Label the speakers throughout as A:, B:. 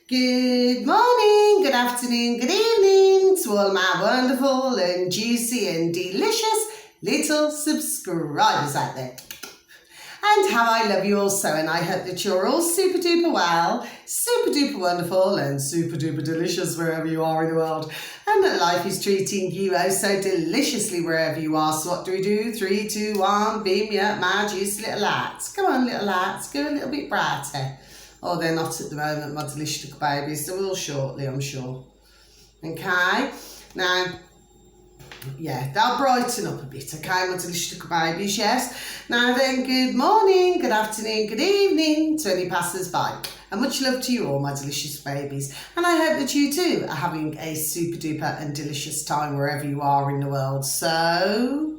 A: Good morning, good afternoon, good evening to all my wonderful and juicy and delicious little subscribers out there. And how I love you all so, and I hope that you're all super duper well, super duper wonderful and super duper delicious wherever you are in the world, and that life is treating you oh so deliciously wherever you are. So what do we do? 3, 2, 1, beam me up my juicy little lights. Come on little lights, go a little bit brighter. Oh, they're not at the moment, my delicious little babies. They will shortly, I'm sure. Okay, now, yeah, they'll brighten up a bit, okay, my delicious little babies, yes. Now then, good morning, good afternoon, good evening to any passers-by. And much love to you all, my delicious babies. And I hope that you too are having a super duper and delicious time wherever you are in the world. So,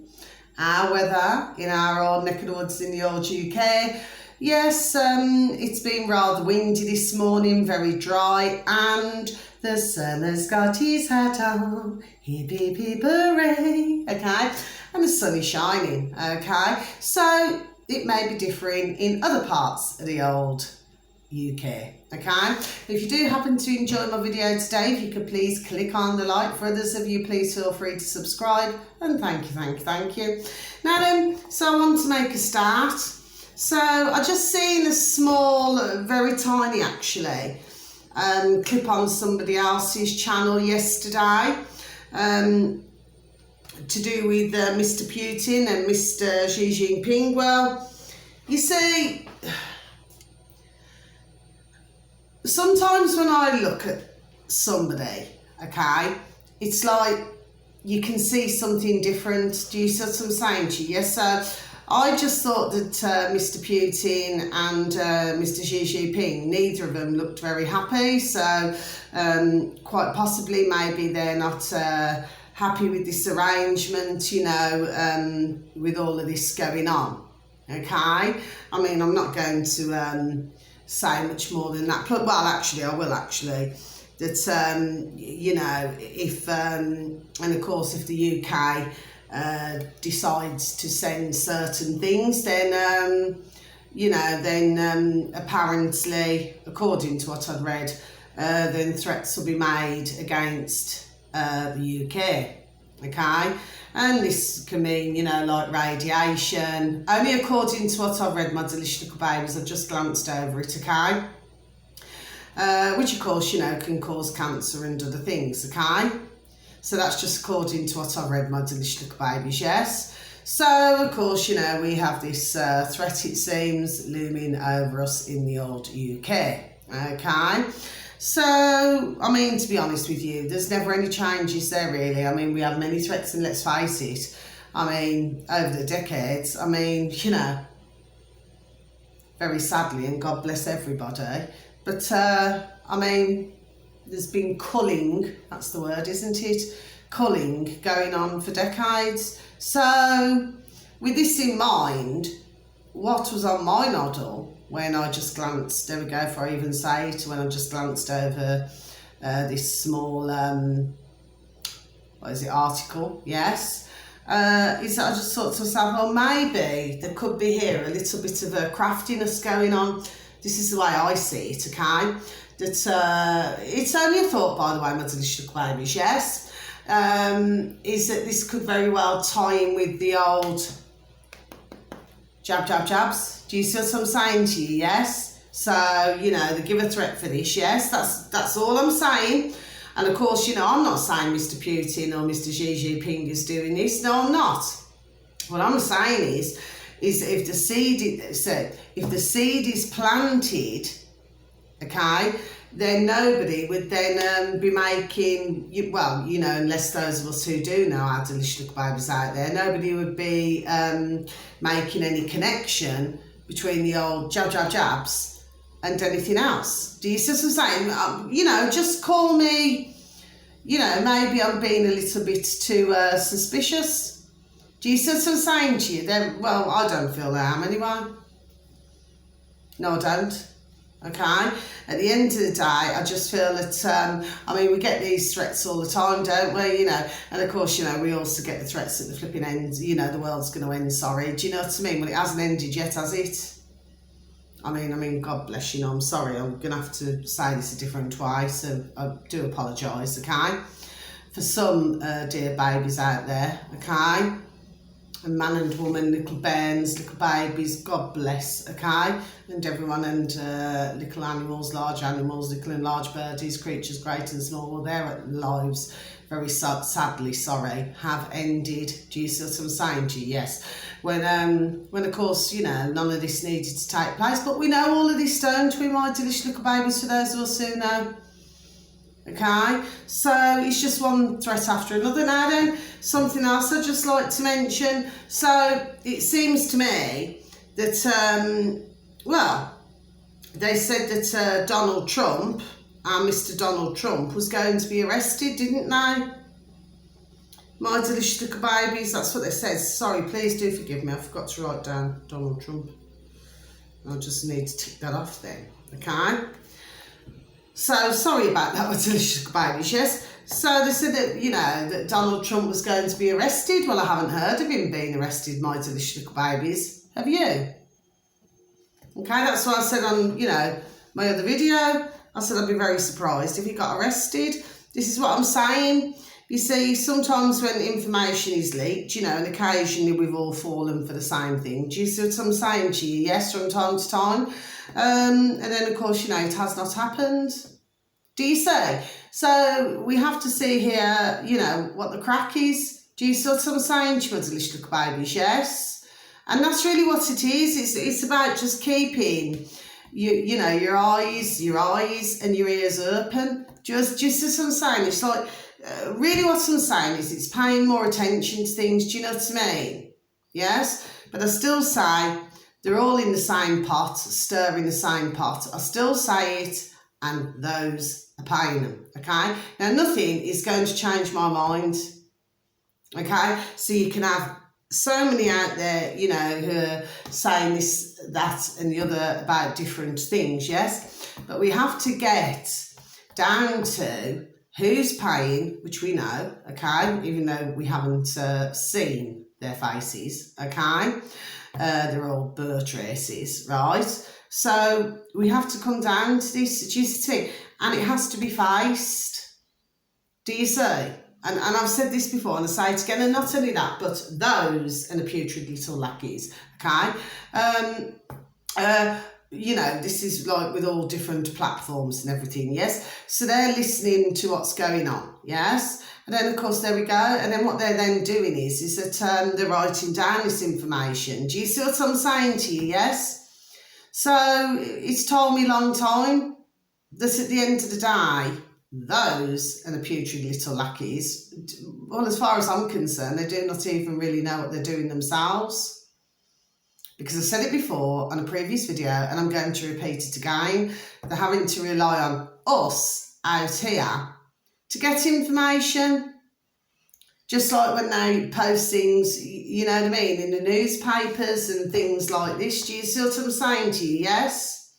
A: our weather in our old neck of the woods in the old UK, yes, it's been rather windy this morning, very dry, and the sun has got his hat on, hip hip hip hooray, okay, and the sun is shining, okay, so it may be differing in other parts of the old UK, okay. If you do happen to enjoy my video today, if you could please click on the like. For others of you, please feel free to subscribe, and thank you. Now then, so I want to make a start. So I just seen a small, very tiny actually, clip on somebody else's channel yesterday, to do with Mr. Putin and Mr. Xi Jinping. Well, you see, sometimes when I look at somebody, okay, it's like you can see something different. Do you see what I'm saying to you? Yes, sir. I just thought that Mr. Putin and Mr. Xi Jinping, neither of them looked very happy. So quite possibly maybe they're not happy with this arrangement, you know, with all of this going on. Okay? I mean, I'm not going to say much more than that. Well, actually, I will actually. That, you know, if, and of course, if the UK decides to send certain things, then you know, then apparently, according to what I'd read, then threats will be made against the UK, okay, and this can mean, you know, like radiation, only according to what I've read, my delicious little babies. I've just glanced over it, okay, which of course, you know, can cause cancer and other things, okay. So that's just according to what I've read, my delicious little babies, yes. So, of course, you know, we have this threat, it seems, looming over us in the old UK, okay? So, I mean, to be honest with you, there's never any changes there, really. I mean, we have many threats, and let's face it, I mean, over the decades, I mean, you know, very sadly, and God bless everybody, but, I mean, there's been culling, that's the word, isn't it? Culling going on for decades. So, with this in mind, what was on my noddle when I just glanced, there we go, if I even say it, when I just glanced over this small, what is it, article, yes, is that I just thought to myself, well, maybe there could be here a little bit of a craftiness going on. This is the way I see it, okay? That it's only a thought, by the way, my delicious little babies, yes, is that this could very well tie in with the old jabs. Do you see what I'm saying to you? Yes. So, you know, they give a threat for this, yes, that's all I'm saying. And of course, you know, I'm not saying Mr. Putin or Mr. Xi Jinping is doing this. No, I'm not. What I'm saying is if the seed is planted, okay, then nobody would then be making, well, you know, unless those of us who do know our delicious little babies out there, nobody would be making any connection between the old jabs and anything else. Do you see what I'm saying? You know, just call me, you know, maybe I'm being a little bit too suspicious. Do you see what I'm saying to you? Well, I don't feel I am anyway. No, I don't. Okay, at the end of the day, I just feel that, I mean, we get these threats all the time, don't we, you know, and of course, you know, we also get the threats at the flipping end, you know, the world's going to end, sorry, do you know what I mean? Well, it hasn't ended yet, has it? I mean, God bless you. No, I'm sorry. I'm going to have to say this a different way, so I do apologise, okay? For some dear babies out there, okay? And man and woman, little bairns, little babies, God bless, okay? And everyone, and little animals, large animals, little and large birdies, creatures great and small, their lives, very sadly, sorry, have ended. Do you see what I'm saying to you? Yes. When of course, you know, none of this needed to take place, but we know all of this, don't we, my delicious little babies, for those of us who know. Okay, so it's just one threat after another. Now then, something else I'd just like to mention. So it seems to me that, well, they said that Donald Trump, Mr. Donald Trump, was going to be arrested, didn't they? My delicious little babies, that's what they said. Sorry, please do forgive me, I forgot to write down Donald Trump. I just need to tick that off then, okay? So, sorry about that, my delicious babies, yes? So, they said that, you know, that Donald Trump was going to be arrested. Well, I haven't heard of him being arrested, my delicious little babies. Have you? Okay, that's what I said on, you know, my other video. I said I'd be very surprised if he got arrested. This is what I'm saying. You see, sometimes when information is leaked, you know, and occasionally we've all fallen for the same thing. Do you see what I'm saying to you? Yes, from time to time. And then, of course, you know, it has not happened. Do you see? So we have to see here, you know, what the crack is. Do you see what I'm saying to you, delicious little babies? Yes. And that's really what it is. It's about just keeping, you know, your eyes and your ears open. Just as I'm saying, it's like, really what I'm saying is it's paying more attention to things. Do you know what I mean? Yes. But I still say they're all in the same pot, stirring the same pot. I still say it, and those are paying them, okay? Now, nothing is going to change my mind, okay? So you can have so many out there, you know, who are saying this, that, and the other about different things, yes? But we have to get down to who's paying, which we know, okay? Even though we haven't seen their faces, okay? They're all bird races, right? So we have to come down to this, do you see? And it has to be faced. Do you see? And I've said this before, and I say it again, and not only that, but those and the putrid little lackeys, okay? You know, this is like with all different platforms and everything, yes? So they're listening to what's going on, yes? And then, of course, there we go. And then what they're then doing is that they're writing down this information. Do you see what I'm saying to you, yes? So it's told me a long time that at the end of the day, those and the putrid little lackeys, well, as far as I'm concerned, they do not even really know what they're doing themselves. Because I said it before on a previous video, and I'm going to repeat it again. They're having to rely on us out here to get information. Just like when they post things, you know what I mean, in the newspapers and things like this. Do you see what I'm saying to you? Yes?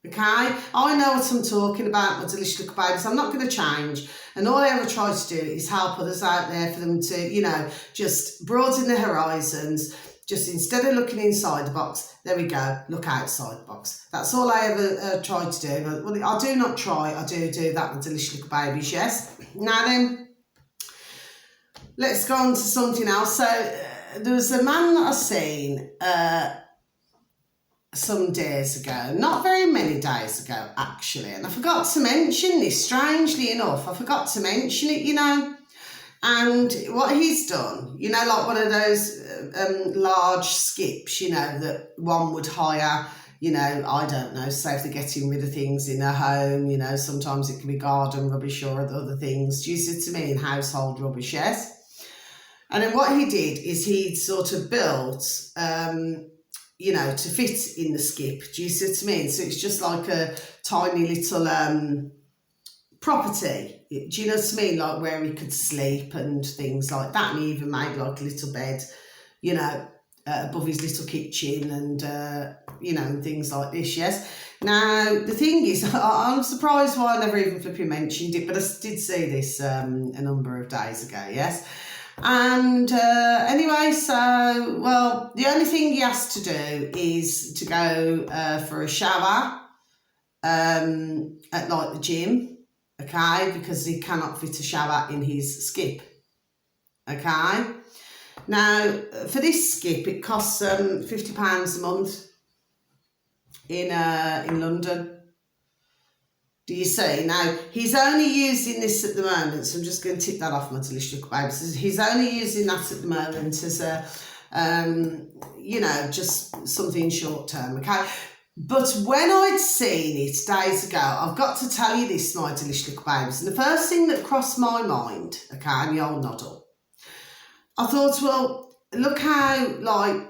A: Okay? I know what I'm talking about, my delicious little babies. I'm not going to change. And all I ever try to do is help others out there for them to, you know, just broaden their horizons. Just instead of looking inside the box, there we go, look outside the box. That's all I ever try to do. But well, I do not try, I do that with delicious little babies, yes? Now then, let's go on to something else. So there was a man that I seen some days ago, not very many days ago actually, and I forgot to mention this, strangely enough, I forgot to mention it, you know. And what he's done, you know, like one of those large skips, you know, that one would hire, you know, I don't know, say if they're getting rid of things in a home, you know, sometimes it can be garden rubbish or other things. Do you see what I mean? Household rubbish, yes? And then what he did is he sort of built, you know, to fit in the skip. Do you see what I mean? So it's just like a tiny little property. Do you know what I mean? Like where he could sleep and things like that. And he even made like a little bed, you know, above his little kitchen and, you know, and things like this, yes? Now, the thing is, I'm surprised why I never even flipping mentioned it, but I did see this a number of days ago, yes? And anyway, so, well, the only thing he has to do is to go for a shower at like the gym, okay, because he cannot fit a shower in his skip, okay. Now, for this skip, it costs £50 a month in London. Do you see? Now, he's only using this at the moment, so I'm just going to tick that off, my delicious little babies. He's only using that at the moment as a, you know, just something short term, okay? But when I'd seen it days ago, I've got to tell you this, my delicious little babies, and the first thing that crossed my mind, okay, and the old noddle, I thought, well, look how, like,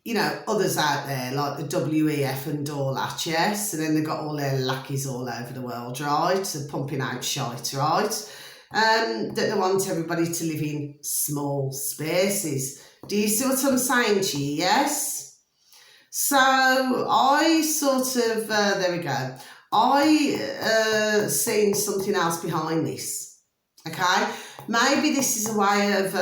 A: you know, others out there, like the WEF and all that, yes? And then they've got all their lackeys all over the world, right? So pumping out shite, right? That they want everybody to live in small spaces. Do you see what I'm saying to you, yes? So I sort of, there we go. I seen something else behind this, okay? Maybe this is a way of...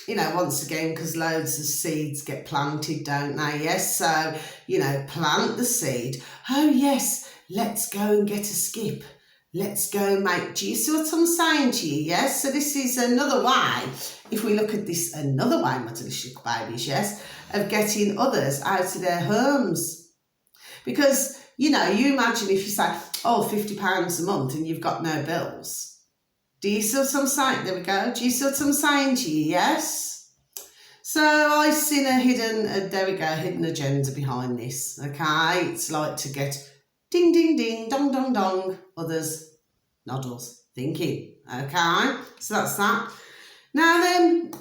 A: you know, once again, because loads of seeds get planted, don't they? Yes, so, you know, plant the seed. Oh, yes, let's go and get a skip. Let's go make... Do you see what I'm saying to you? Yes, so this is another way, if we look at this another way, my delicious babies, yes, of getting others out of their homes. Because, you know, you imagine if you say, oh, £50 a month and you've got no bills. Do you see what I'm saying? There we go. Do you see what I'm saying to you? Yes? So I seen a hidden, there we go, hidden agenda behind this. Okay? It's like to get ding, ding, ding, dong, dong, dong. Others, noddles, thinking. Okay? So that's that. Now then,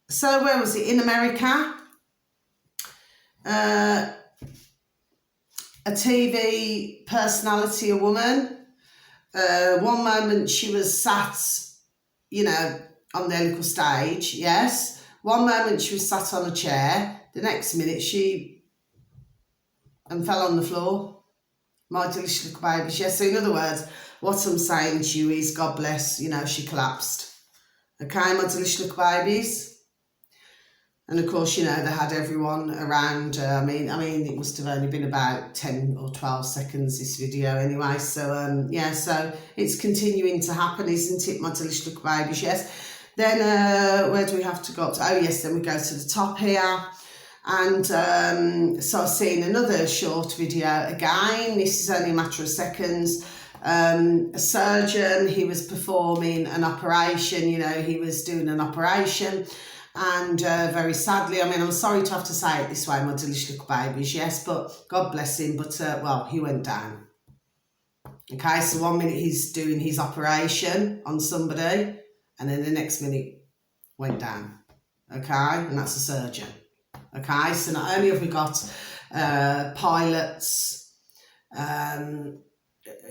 A: so where was it? In America, a TV personality, a woman, one moment she was sat, you know, on their little stage, yes. One moment she was sat on a chair. The next minute she fell on the floor. My delicious little babies, yes. So in other words, what I'm saying to you is, God bless, you know, she collapsed. Okay, my delicious little babies. And of course, you know, they had everyone around. I mean, it must have only been about 10 or 12 seconds, this video anyway. So, yeah, so it's continuing to happen, isn't it, my delicious little babies? Yes. Then, where do we have to go to? Oh, yes, then we go to the top here. And so I've seen another short video again. This is only a matter of seconds. A surgeon, he was performing an operation, you know, he was doing an operation. And very sadly, I mean, I'm sorry to have to say it this way, my delicious little babies, yes, but God bless him, but, well, he went down. Okay, so 1 minute he's doing his operation on somebody, and then the next minute went down. Okay, and that's a surgeon. Okay, so not only have we got pilots,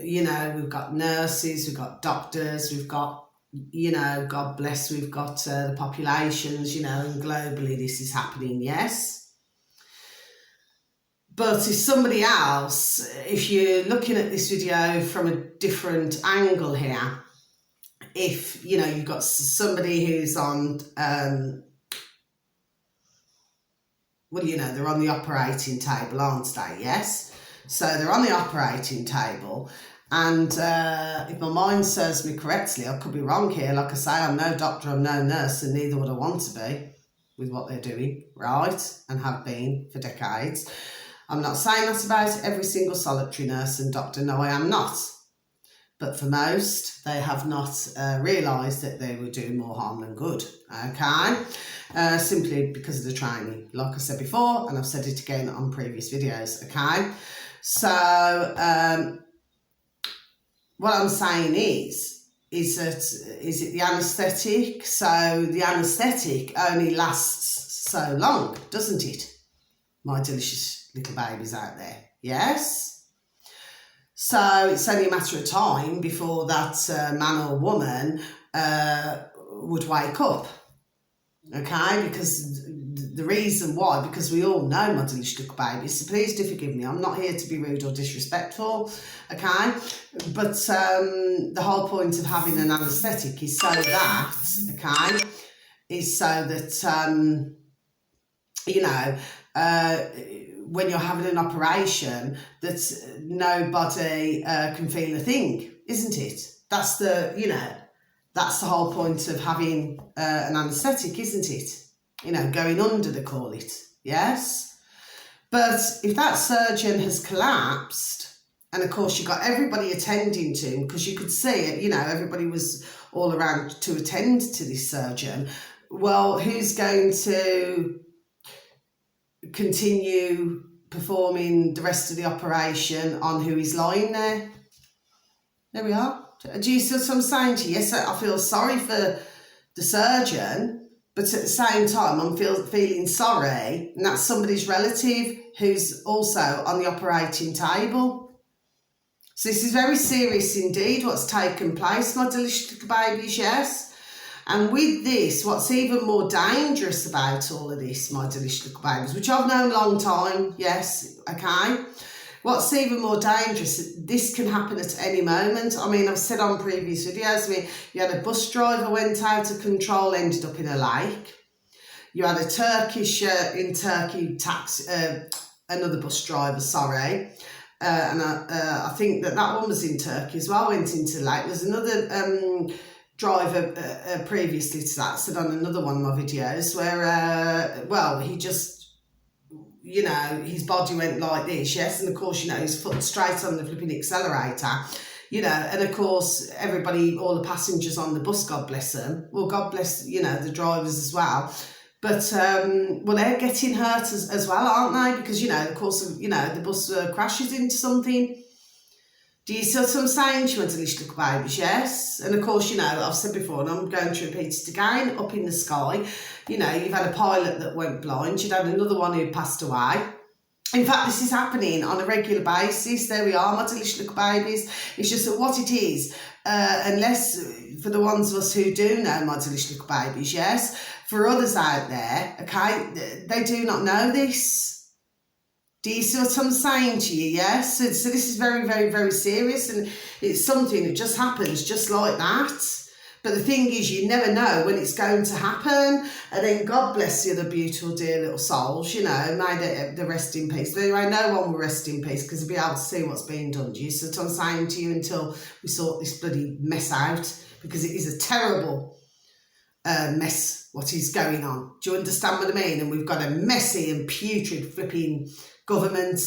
A: you know, we've got nurses, we've got doctors, we've got, you know, God bless, we've got the populations, you know, and globally this is happening, yes. But if somebody else, if you're looking at this video from a different angle here, if, you know, you've got somebody who's on, well, you know, they're on the operating table, aren't they, yes? So they're on the operating table. And if my mind serves me correctly, I could be wrong here. Like I say, I'm no doctor, I'm no nurse, and neither would I want to be with what they're doing, right? And have been for decades. I'm not saying that about every single solitary nurse and doctor. No, I am not. But for most, they have not realised that they were doing more harm than good, okay? Simply because of the training, like I said before, and I've said it again on previous videos, okay? So, what I'm saying is it the anaesthetic? So the anaesthetic only lasts so long, doesn't it? My delicious little babies out there, yes? So it's only a matter of time before that man or woman would wake up, okay? Because the reason why, because we all know my delicious little babies, so please do forgive me. I'm not here to be rude or disrespectful, okay? But the whole point of having an anaesthetic is so that, okay, is so that, you know, when you're having an operation, that nobody can feel a thing, isn't it? That's the, you know, that's the whole point of having an anaesthetic, isn't it? You know, going under, they call it, yes? But if that surgeon has collapsed, and of course you got everybody attending to him, because you could see it, you know, everybody was all around to attend to this surgeon, well, who's going to continue performing the rest of the operation on who is lying there? There we are. Do you see what I'm saying to you? Yes, I feel sorry for the surgeon, but at the same time, I'm feeling sorry, and that's somebody's relative who's also on the operating table. So this is very serious indeed, what's taken place, my delicious little babies, yes? And with this, what's even more dangerous about all of this, my delicious little babies, which I've known a long time, yes, okay? What's even more dangerous, this can happen at any moment. I mean, I've said on previous videos, I mean, you had a bus driver went out of control, ended up in a lake. You had a Turkish, in Turkey, another bus driver, sorry. And I think that one was in Turkey as well, went into the lake. There's another driver previously to that, said on another one of my videos, where, well, he just, you know, his body went like this, yes, and of course, you know, his foot straight on the flipping accelerator, you know, and of course, everybody, all the passengers on the bus, God bless them, well, God bless, you know, the drivers as well, but, well, they're getting hurt as well, aren't they? Because, you know, of course, you know, the bus crashes into something. Do you see what I'm saying to you, delicious little babies? Yes. And of course, you know, I've said before, and I'm going to repeat it again, up in the sky, you know, you've had a pilot that went blind, you'd had another one who passed away. In fact, this is happening on a regular basis. There we are, my delicious little babies. It's just that what it is, unless for the ones of us who do know my delicious little babies, yes, for others out there, okay, they do not know this. Do you see what I'm saying to you? Yes. So this is very, very, very serious, and it's something that just happens just like that. But the thing is, you never know when it's going to happen. And then God bless the other beautiful, dear little souls, you know, may they rest in peace. But anyway, no one will rest in peace because they'll be able to see what's being done. Do you see what I'm saying to you? Until we sort this bloody mess out, because it is a terrible mess what is going on. Do you understand what I mean? And we've got a messy and putrid flipping government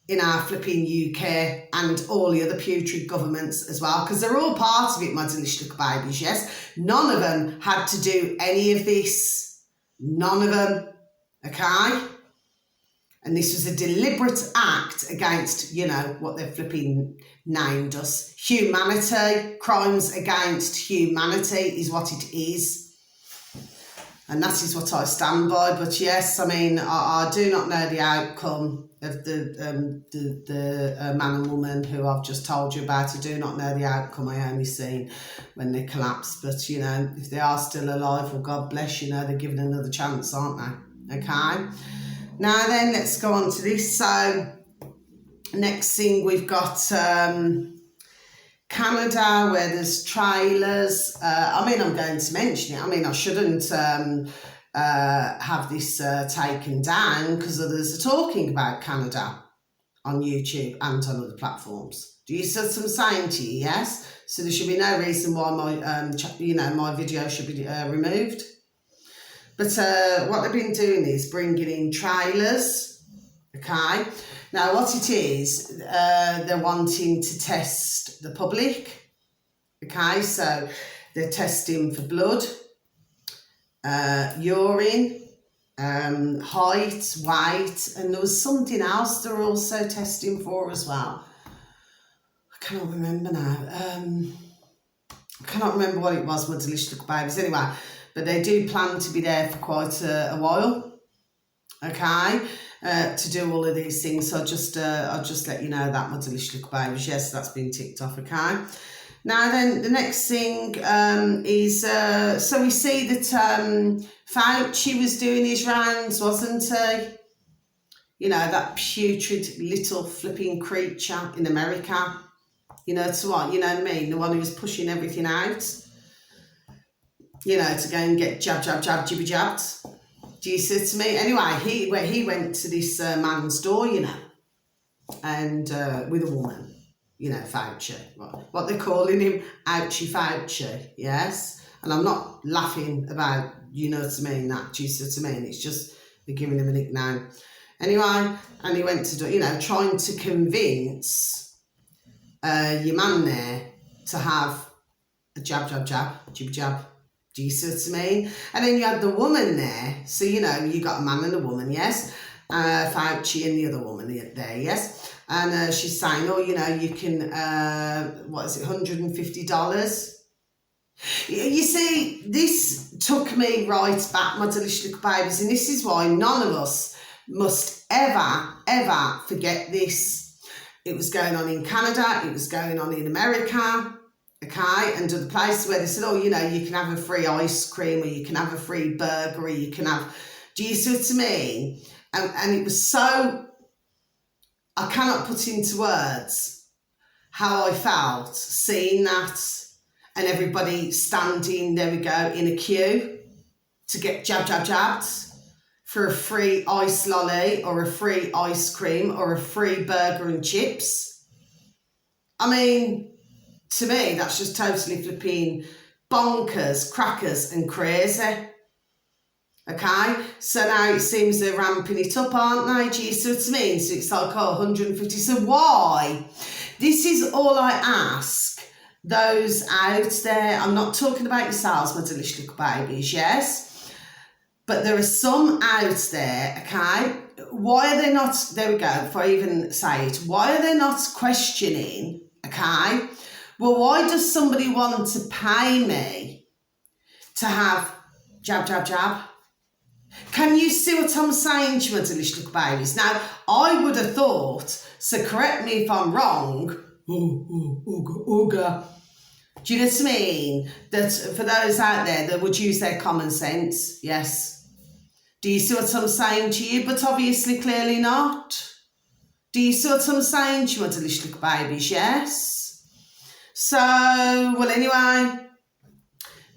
A: in our flipping UK, and all the other putrid governments as well, because they're all part of it, my delicious little babies, yes? None of them had to do any of this. None of them, okay? And this was a deliberate act against, you know, what they're flipping named us. Humanity, crimes against humanity is what it is. And that is what I stand by. But yes, I mean, I do not know the outcome of the man and woman who I've just told you about. I do not know the outcome. I only seen when they collapsed. But, you know, if they are still alive, well, God bless, you know, they're given another chance, aren't they? Okay? Now then, let's go on to this. So, next thing we've got Canada, where there's trailers. I mean, I'm going to mention it. I mean, I shouldn't have this taken down, because others are talking about Canada on YouTube and on other platforms. Do you see what I'm saying to you? Yes. So there should be no reason why my you know, my video should be removed. But what they've been doing is bringing in trailers. Okay. Now, what it is, they're wanting to test the public. Okay, so they're testing for blood, urine, height, weight, and there was something else they're also testing for as well. I cannot remember now. I cannot remember what it was, my delicious little babies. Anyway, but they do plan to be there for quite a while. Okay. To do all of these things, so I'll just let you know that, my delicious little babies. Yes, that's been ticked off, okay? Now then, the next thing is, so we see that Fauci was doing his rounds, wasn't he? You know, that putrid little flipping creature in America. You know, to what? You know what I mean? The one who was pushing everything out. You know, to go and get jab, jibby jabbed. Do you see to me? Anyway, he went to this man's door, you know, and with a woman. You know, Fauci, what they're calling him, Ouchie Fauci, yes? And I'm not laughing about, you know what I mean, that, do you see what I mean? It's just, they're giving him a nickname. Anyway, and he went to do, you know, trying to convince your man there to have a jab, jab. Do you see what I mean? And then you had the woman there, so, you know, you got a man and a woman, yes? Fauci and the other woman there, yes? And she's saying, oh, you know, you can, what is it, $150? You see, this took me right back, my delicious little babies, and this is why none of us must ever forget this. It was going on in Canada, it was going on in America, okay, and other places where they said, oh, you know, you can have a free ice cream, or you can have a free burger, or you can have, do you see what I mean? And it was so, I cannot put into words how I felt seeing that, and everybody standing, there we go, in a queue to get jabbed for a free ice lolly or a free ice cream or a free burger and chips. I mean, to me, that's just totally flipping bonkers, crackers and crazy. Okay, so now it seems they're ramping it up, aren't they? Do you see what I mean? So it's like, oh, 150. So why? This is all I ask those out there. I'm not talking about yourselves, my delicious little babies, yes? But there are some out there, okay? Why are they not, there we go, if I even say it, why are they not questioning, okay? Well, why does somebody want to pay me to have jab? Can you see what I'm saying to you, my delicious little babies? Now, I would have thought, so correct me if I'm wrong, ooga. Do you know what I mean? That for those out there that would use their common sense, yes. Do you see what I'm saying to you? But obviously, clearly not. Do you see what I'm saying to you, my delicious little babies? Yes. So, well, anyway,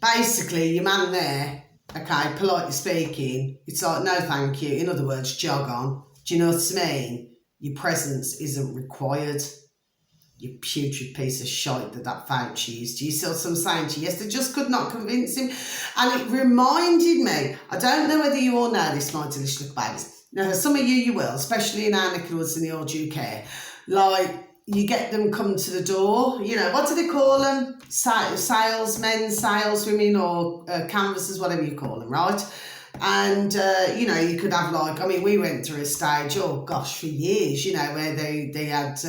A: basically, your man there, okay, politely speaking, it's like, no thank you. In other words, jog on. Do you know what I mean? Your presence isn't required. You putrid piece of shite that Fauci is. Do you see what I'm saying to you? Yes, they just could not convince him. And it reminded me, I don't know whether you all know this, my delicious little babies. Now, some of you will, especially in our neck of the woods in the old UK. Like, you get them come to the door, you know, what do they call them? Salesmen, saleswomen, or canvassers, whatever you call them, right? And, you know, you could have like, I mean, we went through a stage, oh gosh, for years, you know, where they had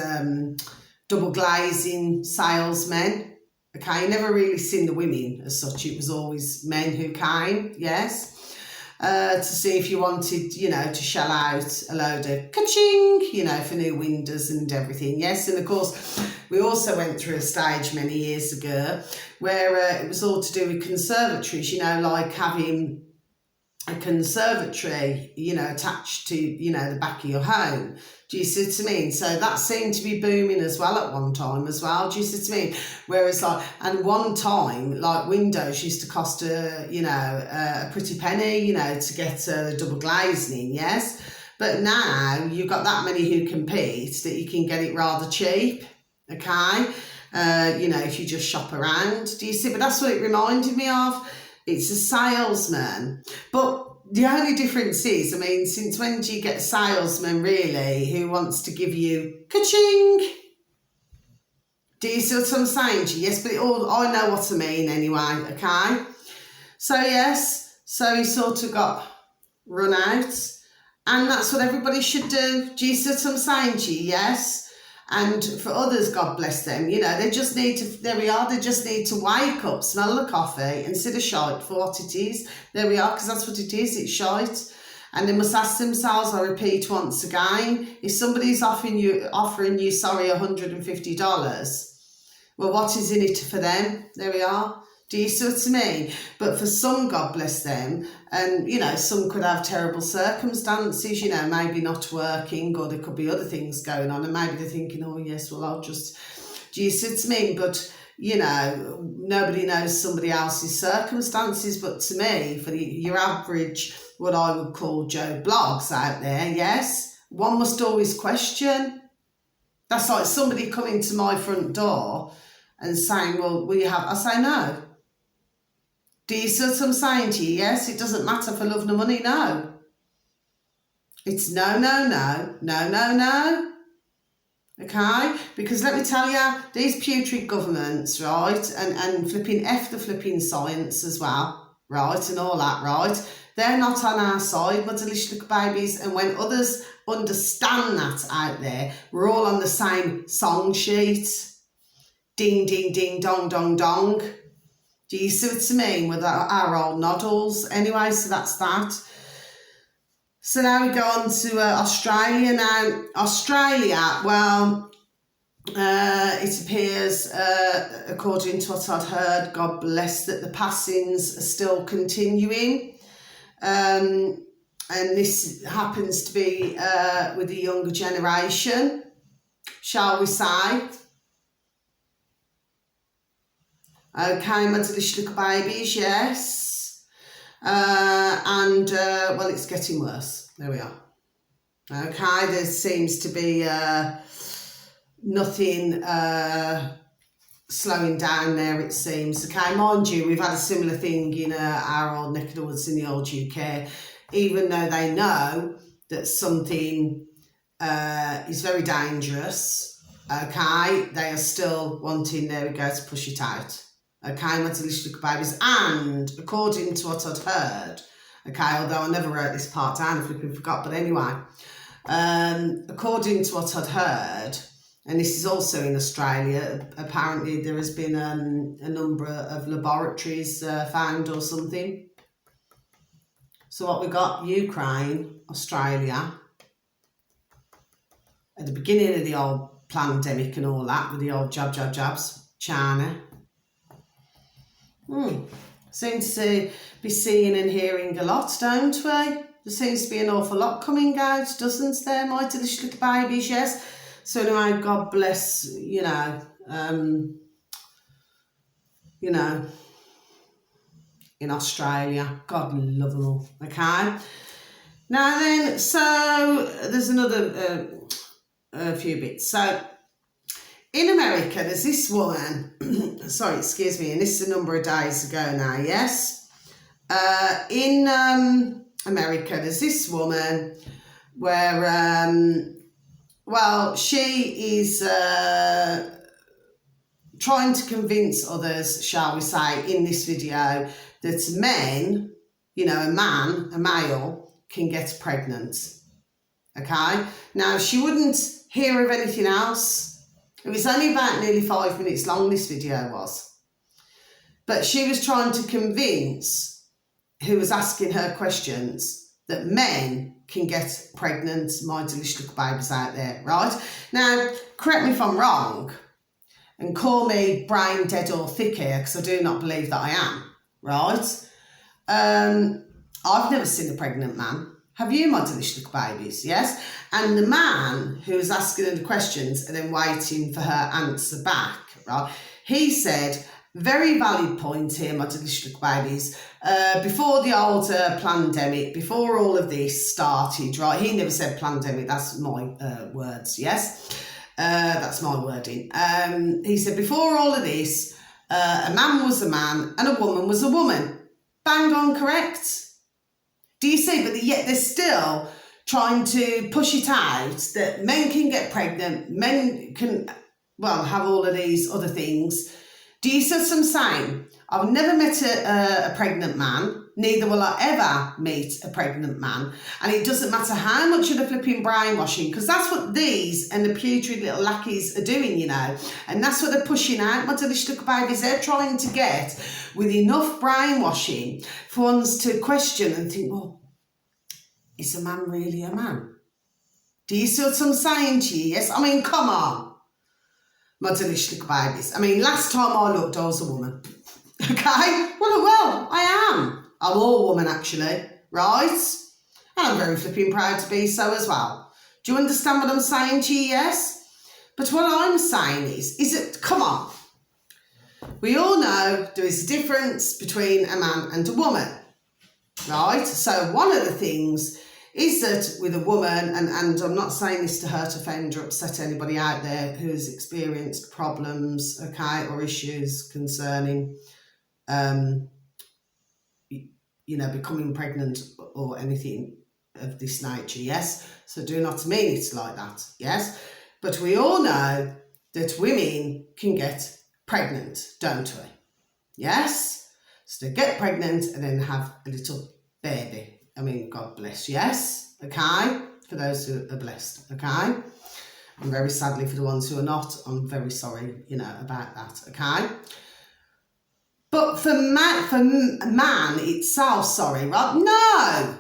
A: double glazing salesmen, okay? You never really seen the women as such, it was always men who came, yes? To see if you wanted, you know, to shell out a load of ka-ching, you know, for new windows and everything, yes? And of course, we also went through a stage many years ago where it was all to do with conservatories, you know, like having a conservatory, you know, attached to, you know, the back of your home. Do you see what I mean? So that seemed to be booming as well at one time as well. Do you see what I mean? Whereas like, and one time, like windows used to cost a pretty penny, you know, to get double glazing in, yes? But now you've got that many who compete that you can get it rather cheap, okay? You know, if you just shop around. Do you see? But that's what it reminded me of. It's a salesman. But the only difference is, I mean, since when do you get a salesman, really, who wants to give you ka-ching? Do you see what I'm saying to you? Yes, but I know what I mean anyway, okay? So, yes, so he sort of got run out. And that's what everybody should do. Do you see what I'm saying to you? Yes? And for others, God bless them, you know, they just need to, there we are, they just need to wake up, smell the coffee and see the shite for what it is. There we are, because that's what it is, it's shite. And they must ask themselves, I repeat once again, if somebody's offering you, $150, Well, what is in it for them? There we are. Do you see what I mean? But for some, God bless them, and, you know, some could have terrible circumstances, you know, maybe not working, or there could be other things going on, and maybe they're thinking, oh, yes, well, I'll just, do you see what I mean? But, you know, nobody knows somebody else's circumstances, but to me, for your average, what I would call Joe Blogs out there, yes, one must always question. That's like somebody coming to my front door and saying, well, will you have, I say no. Do you see what I'm saying to you? Yes, it doesn't matter for love nor money, no. It's no, no, no, no, no, no. Okay? Because let me tell you, these putrid governments, right, and flipping F the flipping science as well, right, and all that, right, they're not on our side, my delicious little babies, and when others understand that out there, we're all on the same song sheet. Ding, ding, ding, dong, dong, dong. Do you see what I mean with our old noddles? Anyway, so that's that. So now we go on to Australia. Now, Australia, well, it appears, according to what I'd heard, God bless, that the passings are still continuing. And this happens to be with the younger generation, shall we say. Okay, my delicious little babies, yes. Well, it's getting worse. There we are. Okay, there seems to be nothing slowing down there, it seems. Okay, mind you, we've had a similar thing in our old neck of the woods in the old UK. Even though they know that something is very dangerous, okay, they are still wanting, there we go, to push it out. Okay, my delicious little babies. And according to what I'd heard, okay, although I never wrote this part down, I flipping forgot, but anyway, according to what I'd heard, and this is also in Australia, apparently there has been a number of laboratories found or something. So what we got, Ukraine, Australia, at the beginning of the old pandemic and all that, with the old jabs, China. Seem to be seeing and hearing a lot, don't we? There seems to be an awful lot coming out, doesn't there, my delicious little babies, yes? So anyway, God bless, you know, in Australia. God love them all, okay? Now then, so there's another few bits. So in America, there's this woman, sorry, excuse me, and this is a number of days ago now, yes? In America, there's this woman where, well, she is trying to convince others, shall we say, in this video, that men, you know, a male, can get pregnant, okay? Now, she wouldn't hear of anything else. It was only about nearly 5 minutes long, this video was. But she was trying to convince who was asking her questions that men can get pregnant, my delicious little babies out there, right? Now, correct me if I'm wrong, and call me brain dead or thick here, because I do not believe that I am, right? I've never seen a pregnant man. Have you, my delicious little babies? Yes? And the man who was asking her the questions and then waiting for her answer back, right? He said, very valid point here, my delicious little babies. Before the old pandemic, before all of this started, right? He never said pandemic, that's my words, yes? That's my wording. He said, before all of this, a man was a man and a woman was a woman. Bang on correct. Do you see? But yet they're still trying to push it out that men can get pregnant, men can, well, have all of these other things. Do you see what I'm saying? I've never met a pregnant man, neither will I ever meet a pregnant man. And it doesn't matter how much of the flipping brainwashing, because that's what these and the putrid little lackeys are doing, you know. And that's what they're pushing out, my delicious little babies. They're trying to get with enough brainwashing for ones to question and think, well, is a man really a man? Do you see what I'm saying to you? Yes? I mean, come on. my delicious little babies. I mean, last time I looked, I was a woman. Okay? Well, I am. I'm all woman, actually. Right? And I'm very flipping proud to be so as well. Do you understand what I'm saying to you? Yes? But what I'm saying is that, come on. We all know there is a difference between a man and a woman. Right? So one of the things is that with a woman, and I'm not saying this to hurt, offend or upset anybody out there who has experienced problems, okay, or issues concerning, becoming pregnant or anything of this nature, yes? So do not mean it's like that, yes? But we all know that women can get pregnant, don't we? Yes? So they get pregnant and then have a little baby. I mean, God bless, yes, okay, for those who are blessed, okay? And very sadly for the ones who are not, I'm very sorry, about that, okay? But for man itself, right? No!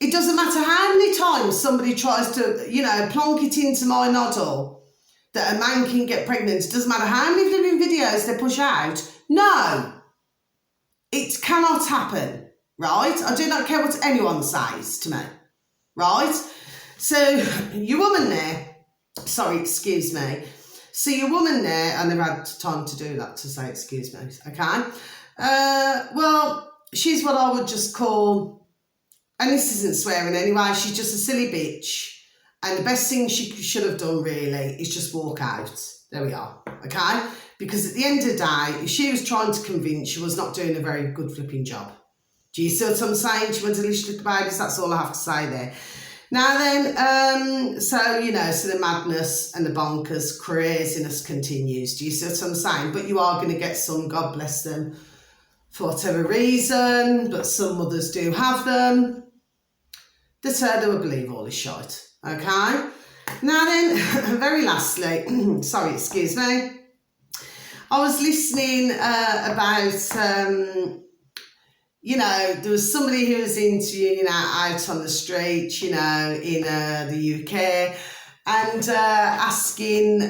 A: It doesn't matter how many times somebody tries to, plonk it into my noddle that a man can get pregnant. It doesn't matter how many flipping videos they push out. No! It cannot happen. Right? I do not care what anyone says to me. Right? So, your woman there, sorry, excuse me. So, your woman there, I never had time to do that, to say excuse me, okay? Well, she's what I would just call, and this isn't swearing anyway, she's just a silly bitch. And the best thing she should have done, really, is just walk out. There we are, okay? Because at the end of the day, if she was trying to convince, she was not doing a very good flipping job. Do you see what I'm saying? She went to delicious little babies. That's all I have to say there. Now then, so the madness and the bonkers, craziness continues. Do you see what I'm saying? But you are going to get some, God bless them, for whatever reason, but some mothers do have them, that they will believe all this shite. Okay? Now then, very lastly, sorry, excuse me, I was listening about... there was somebody who was interviewing out on the street, in the UK, and asking,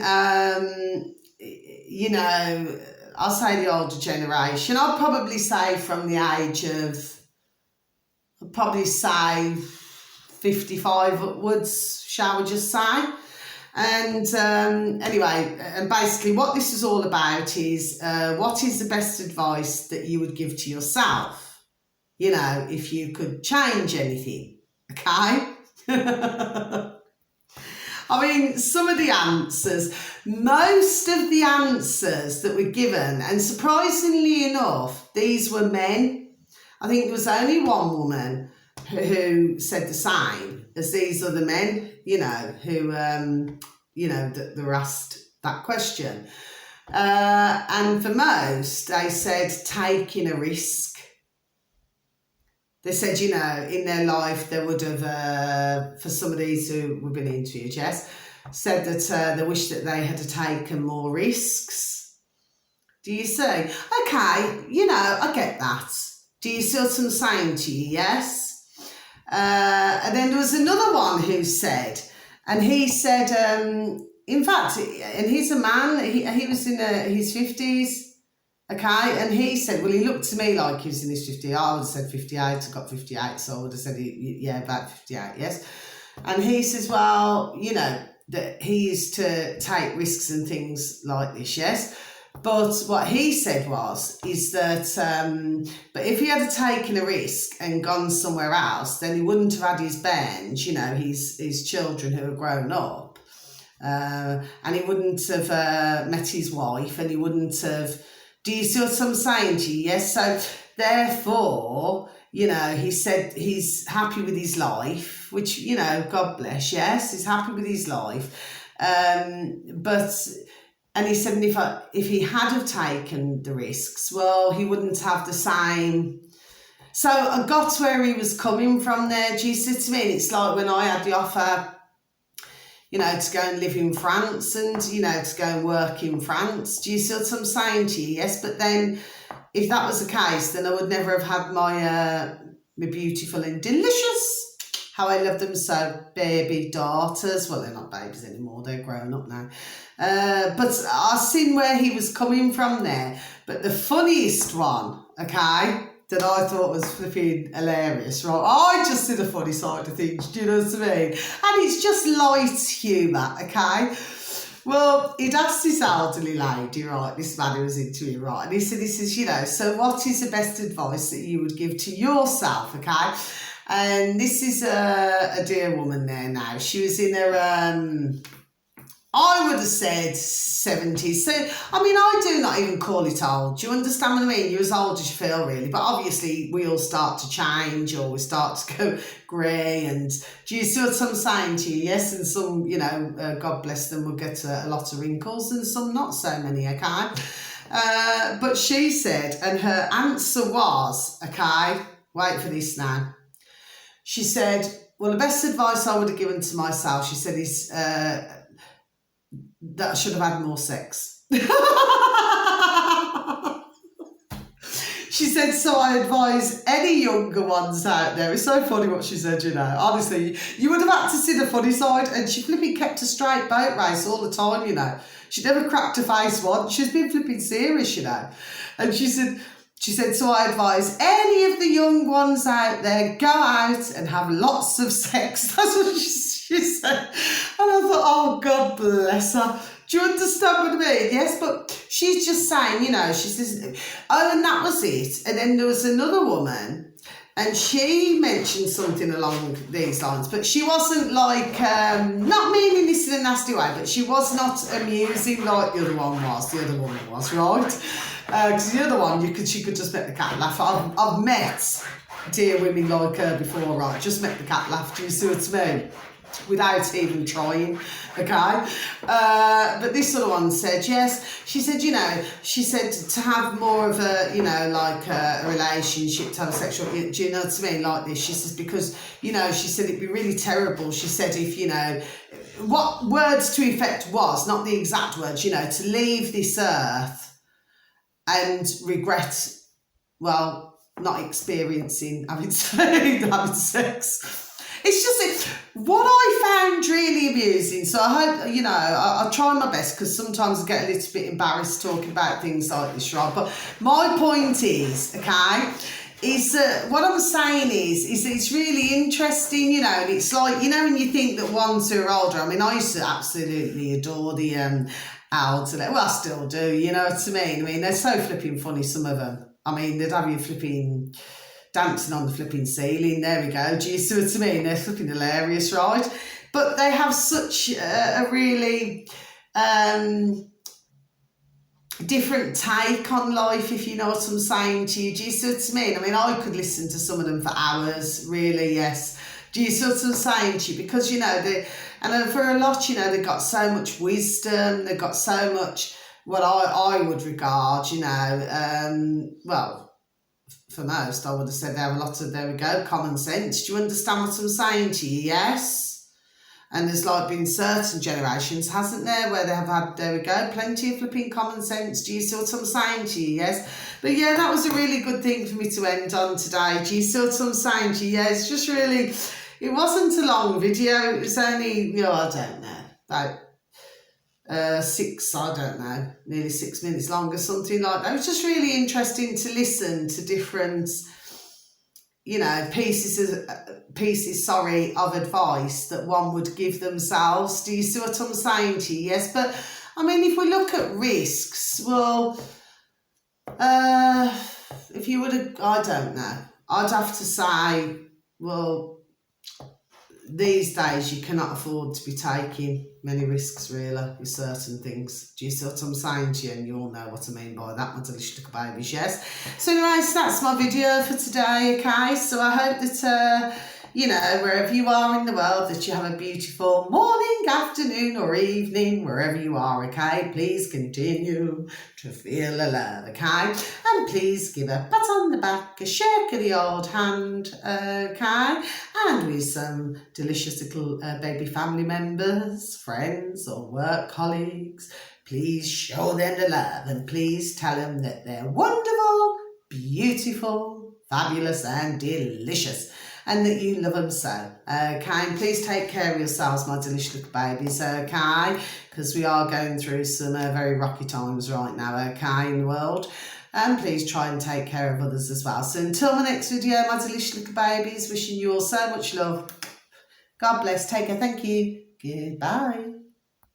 A: I'll say the older generation, I'll probably say from the age of, I'll probably say 55 upwards, shall we just say. And anyway, and basically what this is all about is, what is the best advice that you would give to yourself? If you could change anything, okay? I mean, some of the answers, most of the answers that were given, and surprisingly enough, these were men. I think there was only one woman who said the same as these other men, who, that were asked that question. And for most, they said taking a risk. They said, in their life, they would have, for some of these who were being interviewed, yes, said that they wish that they had taken more risks. Do you see? Okay, I get that. Do you see what I'm saying to you? Yes? And then there was another one who said, and he said, in fact, and he's a man, he was in his 50s, okay, and he said, well, he looked to me like he was in his 50s. I would have said 58, I got 58, so I would have said, about 58, yes. And he says, well, that he used to take risks and things like this, yes. But what he said is that, but if he had taken a risk and gone somewhere else, then he wouldn't have had his band, his children who are grown up, and he wouldn't have met his wife, and he wouldn't have. Do you see what I'm saying to you? Yes. So therefore, he said he's happy with his life, which, God bless, yes, he's happy with his life. And he said, if he had have taken the risks, well, he wouldn't have the same. So I got where he was coming from there. Do you see what I mean? It's like when I had the offer, to go and live in France and, to go and work in France. Do you see what I'm saying to you? Yes, but then if that was the case, then I would never have had my beautiful and delicious how I love them so, baby daughters. Well, they're not babies anymore, they're grown up now. But I've seen where he was coming from there. But the funniest one, okay, that I thought was flipping hilarious, right? I just see the funny side of things, do you know what I mean? And it's just light humour, okay? Well, he'd asked this elderly lady, right, this man who was into him, right, and he says, you know, so what is the best advice that you would give to yourself, okay? And this is a dear woman there now. She was in her, I would have said 70s. So, I mean, I do not even call it old. Do you understand what I mean? You're as old as you feel, really. But obviously, we all start to change or we start to go grey. And do you see what I'm saying to you? Yes, and some, you know, God bless them, will get a lot of wrinkles and some not so many, okay? But she said, and her answer was, okay, wait for this now. She said, well, the best advice I would have given to myself, she said, is that I should have had more sex. She said, so I advise any younger ones out there. It's so funny what she said, you know. Honestly, you would have had to see the funny side. And she flipping kept a straight boat race all the time, you know. She never cracked her face once. She's been flipping serious, you know. And she said, so I advise any of the young ones out there, go out and have lots of sex. That's what she said. And I thought, oh, God bless her. Do you understand what I mean? Yes, but she's just saying, you know, she says, oh, and that was it. And then there was another woman, and she mentioned something along these lines, but she wasn't like, not meaning this in a nasty way, but she was not amusing like the other one was. The other woman was, right? Because the other one, she could just make the cat laugh. I've met dear women like her before, right? Just make the cat laugh. Do you see what I mean? Without even trying, okay? But this other one said, yes. She said, you know, she said to have more of a, you know, like a relationship, to have a sexual, do you know what I mean, like this? She says, because, you know, she said it'd be really terrible. She said if, you know, what words to effect was, not the exact words, you know, to leave this earth and regret, well, not experiencing having sex. It's just what I found really amusing. So I hope, you know, I'll try my best, because sometimes I get a little bit embarrassed talking about things like this, right? But my point is, okay, is what I'm saying is that it's really interesting, you know, and it's like, you know, when you think that ones who are older, I mean, I used to absolutely adore the elderly. Well, I still do, you know what I mean? I mean, they're so flipping funny, some of them. I mean, they'd have you flipping dancing on the flipping ceiling. There we go. Do you see what I mean? They're flipping hilarious, right? But they have such a really different take on life, if you know what I'm saying to you. Do you see what I mean? I mean, I could listen to some of them for hours, really, yes. Do you see what I'm saying to you? Because, you know, and for a lot, you know, they've got so much wisdom, they've got so much what I would regard, you know, well, for most, I would have said they have a lot of, there we go, common sense. Do you understand what I'm saying to you? Yes. And there's like been certain generations, hasn't there, where they have had, there we go, plenty of flipping common sense. Do you see what I'm saying to you? Yes. But yeah, that was a really good thing for me to end on today. Do you see what I'm saying to you? Yeah, it's just really, it wasn't a long video. It was only, you know, I don't know, about nearly 6 minutes long or something like that. It was just really interesting to listen to different, you know, pieces of advice that one would give themselves. Do you see what I'm saying to you? Yes, but I mean, if we look at risks, well, if you would have, I don't know, I'd have to say, well, these days you cannot afford to be taking many risks, really, with certain things. Do you see what I'm saying to you? And you all know what I mean by that, my delicious little babies, yes? So anyways, that's my video for today, okay? So I hope that, you know, wherever you are in the world, that you have a beautiful morning, afternoon or evening, wherever you are, okay? Please continue to feel the love, okay? And please give a pat on the back, a shake of the old hand, okay? And with some delicious little baby family members, friends or work colleagues, please show them the love and please tell them that they're wonderful, beautiful, fabulous and delicious. and that you love them so. Okay, and please take care of yourselves, my delicious little babies, okay, because we are going through some very rocky times right now, okay, in the world. And please try and take care of others as well. So until my next video, my delicious little babies, wishing you all so much love. God bless. Take care. Thank you. Goodbye.